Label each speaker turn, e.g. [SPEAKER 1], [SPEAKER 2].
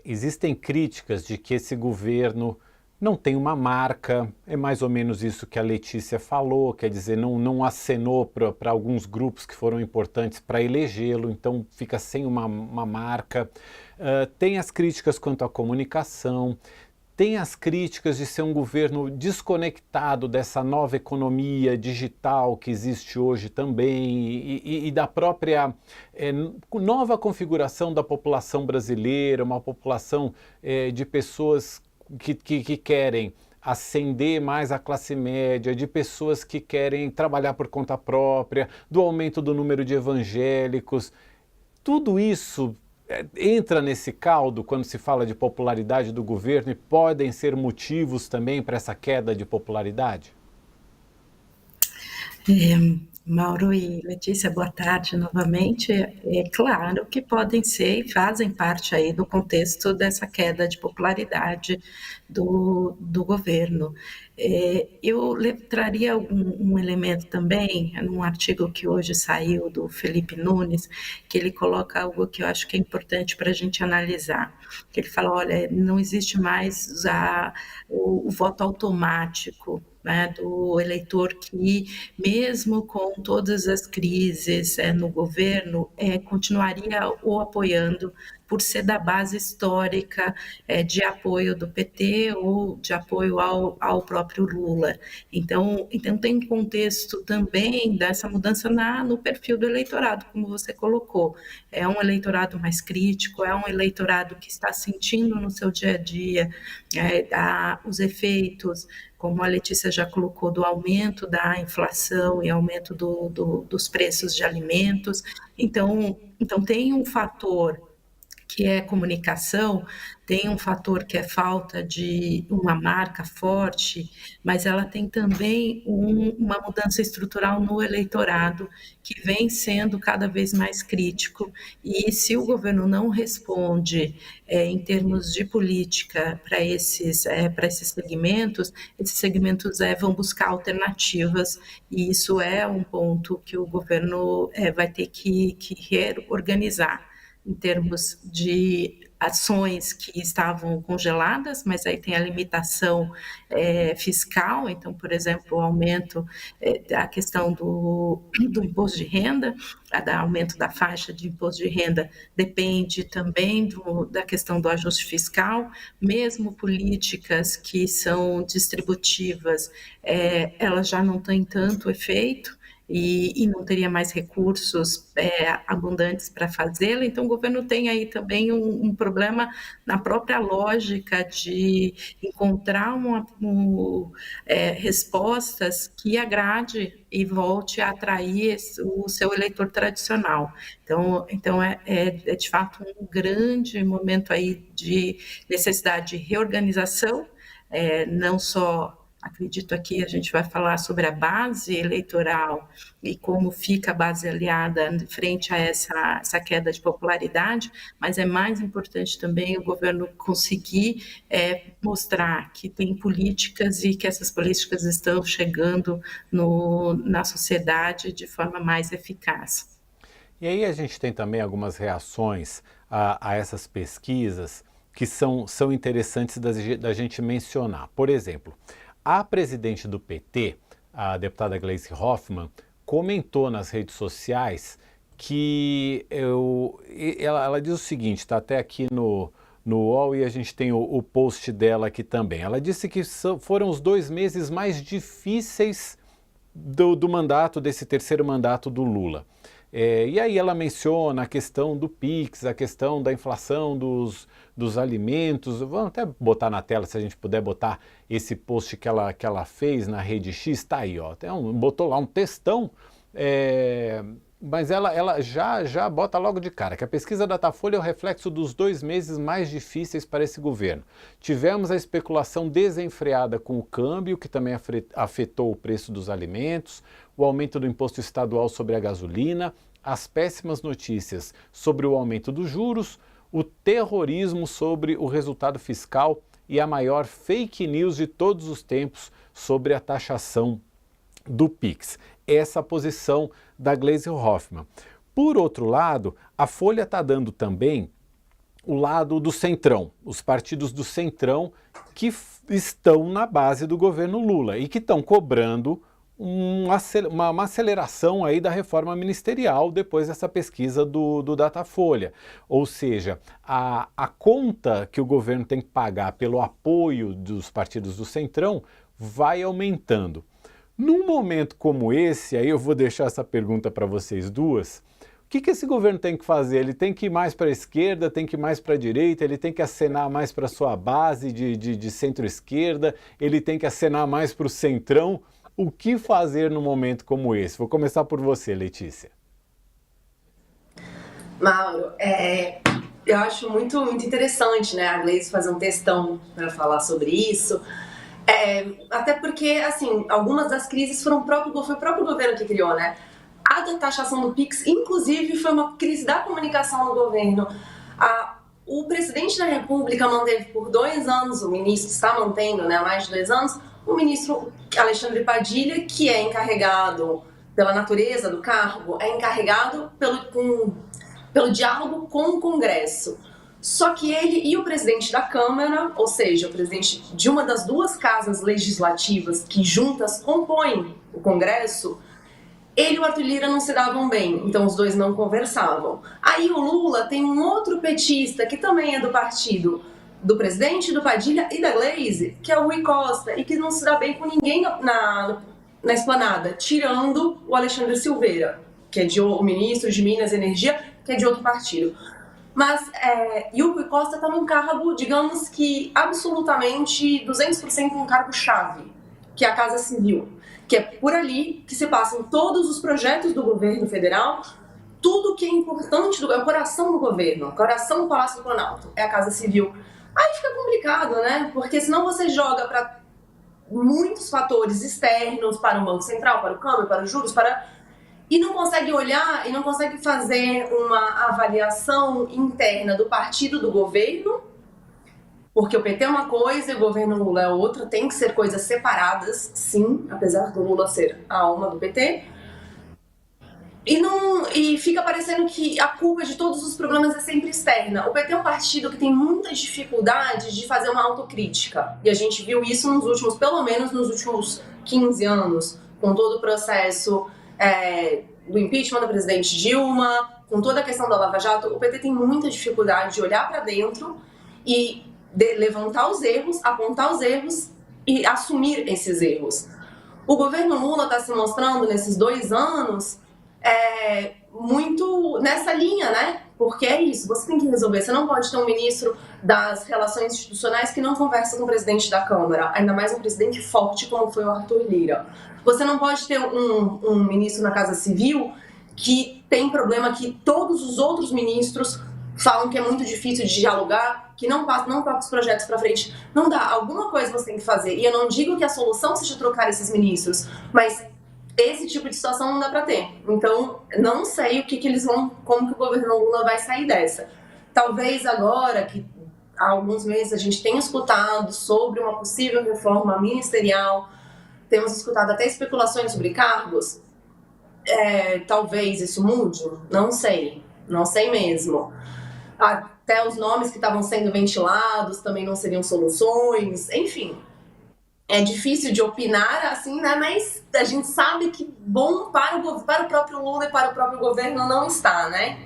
[SPEAKER 1] Existem críticas de que esse governo não tem uma marca, é mais ou menos isso que a Letícia falou, quer dizer, não acenou para alguns grupos que foram importantes para elegê-lo, então fica sem uma marca. Tem as críticas quanto à comunicação, tem as críticas de ser um governo desconectado dessa nova economia digital que existe hoje também e da própria nova configuração da população brasileira, uma população de pessoas que querem ascender mais a classe média, de pessoas que querem trabalhar por conta própria, do aumento do número de evangélicos. Tudo isso entra nesse caldo quando se fala de popularidade do governo e podem ser motivos também para essa queda de popularidade?
[SPEAKER 2] Mauro e Letícia, boa tarde novamente. É claro que podem ser e fazem parte aí do contexto dessa queda de popularidade do governo. Eu traria um elemento também, num artigo que hoje saiu do Felipe Nunes, que ele coloca algo que eu acho que é importante para a gente analisar. Que ele fala, olha, não existe mais o voto automático, né, do eleitor que, mesmo com todas as crises no governo, continuaria o apoiando por ser da base histórica de apoio do PT ou de apoio ao próprio Lula. Então tem um contexto também dessa mudança no perfil do eleitorado, como você colocou. É um eleitorado mais crítico, é um eleitorado que está sentindo no seu dia a dia os efeitos, como a Letícia já colocou, do aumento da inflação e aumento dos preços de alimentos. Então tem um fator que é comunicação, tem um fator que é falta de uma marca forte, mas ela tem também uma mudança estrutural no eleitorado, que vem sendo cada vez mais crítico, e se o governo não responde em termos de política para esses segmentos vão buscar alternativas, e isso é um ponto que o governo vai ter que reorganizar em termos de ações que estavam congeladas, mas aí tem a limitação fiscal, então, por exemplo, o aumento da questão do imposto de renda, aumento da faixa de imposto de renda depende também da questão do ajuste fiscal, mesmo políticas que são distributivas, elas já não têm tanto efeito, e não teria mais recursos abundantes para fazê-lo. Então, o governo tem aí também um problema na própria lógica de encontrar respostas que agrade e volte a atrair o seu eleitor tradicional. Então é de fato um grande momento aí de necessidade de reorganização, não só. Acredito aqui a gente vai falar sobre a base eleitoral e como fica a base aliada frente a essa queda de popularidade, mas é mais importante também o governo conseguir mostrar que tem políticas e que essas políticas estão chegando na sociedade de forma mais eficaz.
[SPEAKER 1] E aí a gente tem também algumas reações a essas pesquisas que são interessantes da gente mencionar. Por exemplo, a presidente do PT, a deputada Gleisi Hoffmann, comentou nas redes sociais que ela diz o seguinte, está até aqui no UOL e a gente tem o post dela aqui também. Ela disse que foram os 2 meses mais difíceis do mandato, desse terceiro mandato do Lula. E aí ela menciona a questão do PIX, a questão da inflação dos alimentos. Vamos até botar na tela, se a gente puder botar esse post que ela fez na Rede X, tá aí, ó. Botou lá um textão, mas ela já bota logo de cara que a pesquisa Datafolha é o reflexo dos 2 meses mais difíceis para esse governo. Tivemos a especulação desenfreada com o câmbio, que também afetou o preço dos alimentos, o aumento do imposto estadual sobre a gasolina, as péssimas notícias sobre o aumento dos juros, o terrorismo sobre o resultado fiscal e a maior fake news de todos os tempos sobre a taxação do PIX. Essa posição da Gleisi Hoffmann. Por outro lado, a Folha está dando também o lado do centrão, os partidos do centrão que estão na base do governo Lula e que estão cobrando uma aceleração aí da reforma ministerial depois dessa pesquisa do Datafolha. Ou seja, a conta que o governo tem que pagar pelo apoio dos partidos do centrão vai aumentando. Num momento como esse, aí eu vou deixar essa pergunta para vocês duas. O que esse governo tem que fazer? Ele tem que ir mais para a esquerda, tem que ir mais para a direita, ele tem que acenar mais para a sua base de centro-esquerda, ele tem que acenar mais para o centrão. O que fazer num momento como esse? Vou começar por você, Letícia.
[SPEAKER 3] Mauro, eu acho muito interessante, né, a Gleice fazer um textão para falar sobre isso. Até porque, assim, algumas das crises foi o próprio governo que criou, né? A da taxação do PIX, inclusive, foi uma crise da comunicação no governo. O presidente da República manteve por 2 anos, o ministro está mantendo, né, há mais de 2 anos, o ministro Alexandre Padilha, que é encarregado, pela natureza do cargo, é encarregado pelo diálogo com o Congresso. Só que ele e o presidente da Câmara, ou seja, o presidente de uma das 2 casas legislativas que juntas compõem o Congresso, ele e o Arthur Lira não se davam bem, então os dois não conversavam. Aí o Lula tem um outro petista que também é do partido do presidente, do Padilha e da Gleice, que é o Rui Costa, e que não se dá bem com ninguém na esplanada, tirando o Alexandre Silveira, que é o ministro de Minas e Energia, que é de outro partido. Mas, e o Rui Costa está num cargo, digamos que absolutamente 200% um cargo-chave, que é a Casa Civil, que é por ali que se passam todos os projetos do governo federal, tudo que é importante, é o coração do governo, o coração do Palácio do Planalto, é a Casa Civil. Aí fica complicado, né? Porque senão você joga para muitos fatores externos, para o Banco Central, para o câmbio, para os juros, e não consegue olhar e não consegue fazer uma avaliação interna do partido do governo, porque o PT é uma coisa e o governo Lula é outra, tem que ser coisas separadas, sim, apesar do Lula ser a alma do PT. E fica parecendo que a culpa de todos os problemas é sempre externa. O PT é um partido que tem muita dificuldade de fazer uma autocrítica. E a gente viu isso pelo menos nos últimos 15 anos, com todo o processo do impeachment da presidente Dilma, com toda a questão da Lava Jato. O PT tem muita dificuldade de olhar para dentro e levantar os erros, apontar os erros e assumir esses erros. O governo Lula está se mostrando nesses 2 anos muito nessa linha, né? Porque é isso, você tem que resolver. Você não pode ter um ministro das relações institucionais que não conversa com o presidente da Câmara, ainda mais um presidente forte como foi o Arthur Lira. Você não pode ter um ministro na Casa Civil que tem problema que todos os outros ministros falam que é muito difícil de dialogar, que não toca os projetos para frente. Não dá, alguma coisa você tem que fazer. E eu não digo que a solução seja trocar esses ministros, mas esse tipo de situação não dá para ter. Então, não sei como que o governo Lula vai sair dessa. Talvez agora, que há alguns meses a gente tenha escutado sobre uma possível reforma ministerial, temos escutado até especulações sobre cargos, talvez isso mude, não sei mesmo. Até os nomes que estavam sendo ventilados também não seriam soluções, enfim. É difícil de opinar assim, né? Mas a gente sabe que bom para o próprio Lula e para o próprio governo não está, né?